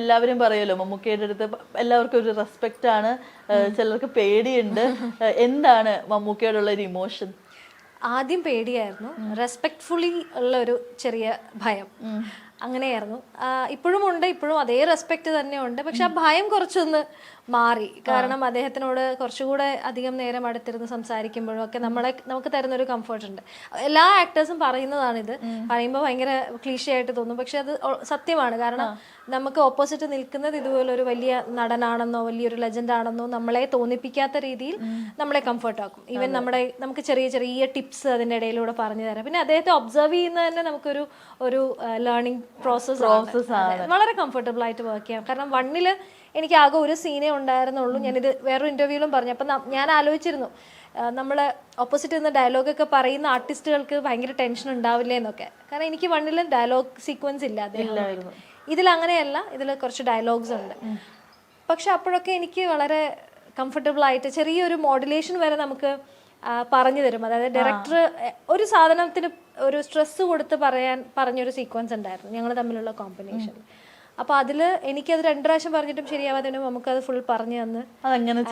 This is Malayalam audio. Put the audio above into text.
എല്ലാവരും പറയുമല്ലോ മമ്മൂക്കയുടെ അടുത്ത് എല്ലാവർക്കും ഒരു റെസ്പെക്റ്റ് ആണ്, ചിലർക്ക് പേടിയുണ്ട്. എന്താണ് മമ്മൂക്കയോടുള്ള ഒരു ഇമോഷൻ? ആദ്യം പേടിയായിരുന്നു, റെസ്പെക്ട്ഫുള്ളി ഉള്ള ഒരു ചെറിയ ഭയം അങ്ങനെയായിരുന്നു. ഇപ്പോഴും ഉണ്ട്, ഇപ്പോഴും അതേ റെസ്പെക്ട് തന്നെ ഉണ്ട്. പക്ഷെ ആ ഭയം കുറച്ചൊന്ന് മാറി. കാരണം അദ്ദേഹത്തിനോട് കുറച്ചുകൂടെ അധികം നേരം അടുത്തിരുന്ന് സംസാരിക്കുമ്പോഴും ഒക്കെ നമുക്ക് തരുന്ന ഒരു കംഫർട്ട് ഉണ്ട്. എല്ലാ ആക്ടേഴ്സും പറയുന്നതാണിത്. പറയുമ്പോൾ ഭയങ്കര ക്ലീശയായിട്ട് തോന്നും, പക്ഷെ അത് സത്യമാണ്. കാരണം നമുക്ക് ഓപ്പോസിറ്റ് നിൽക്കുന്നത് ഇതുപോലെ ഒരു വലിയ നടനാണെന്നോ വലിയൊരു ലെജൻഡ് ആണെന്നോ നമ്മളെ തോന്നിപ്പിക്കാത്ത രീതിയിൽ നമ്മളെ കംഫർട്ട് ആക്കും. ഈവൻ നമുക്ക് ചെറിയ ചെറിയ ടിപ്സ് അതിൻ്റെ ഇടയിലൂടെ പറഞ്ഞു തരാം. പിന്നെ അദ്ദേഹത്തെ ഒബ്സർവ് ചെയ്യുന്നത് തന്നെ നമുക്കൊരു ലേണിംഗ് പ്രോസസ് ആണ്. വളരെ കംഫർട്ടബിൾ ആയിട്ട് വർക്ക് ചെയ്യാം. കാരണം വണ്ണില് എനിക്ക് ആകെ ഒരു സീനേ ഉണ്ടായിരുന്നുള്ളൂ. ഞാനിത് വേറൊരു ഇന്റർവ്യൂവിലും പറഞ്ഞു. അപ്പം ഞാൻ ആലോചിച്ചിരുന്നു, നമ്മൾ ഓപ്പോസിറ്റ് നിന്ന് ഡയലോഗൊക്കെ പറയുന്ന ആർട്ടിസ്റ്റുകൾക്ക് ഭയങ്കര ടെൻഷൻ ഉണ്ടാവില്ലേ എന്നൊക്കെ. കാരണം എനിക്ക് വണ്ണിൽ ഡയലോഗ് സീക്വൻസ് ഇല്ല, ഇതിൽ അങ്ങനെയല്ല, ഇതിൽ കുറച്ച് ഡയലോഗ്സ് ഉണ്ട്. പക്ഷെ അപ്പോഴൊക്കെ എനിക്ക് വളരെ കംഫർട്ടബിൾ ആയിട്ട് ചെറിയൊരു മോഡുലേഷൻ വരെ നമുക്ക് പറഞ്ഞു തരും. അതായത് ഡയറക്ടർ ഒരു സാധനത്തിന് ഒരു സ്ട്രെസ് കൊടുത്ത് പറഞ്ഞൊരു സീക്വൻസ് ഉണ്ടായിരുന്നു ഞങ്ങൾ തമ്മിലുള്ള കോമ്പിനേഷൻ. അപ്പൊ അതില് എനിക്കത് 2 പ്രാവശ്യം പറഞ്ഞിട്ടും ശരിയാവാതെ നമുക്കത് ഫുൾ പറഞ്ഞു തന്ന് അതങ്ങനെ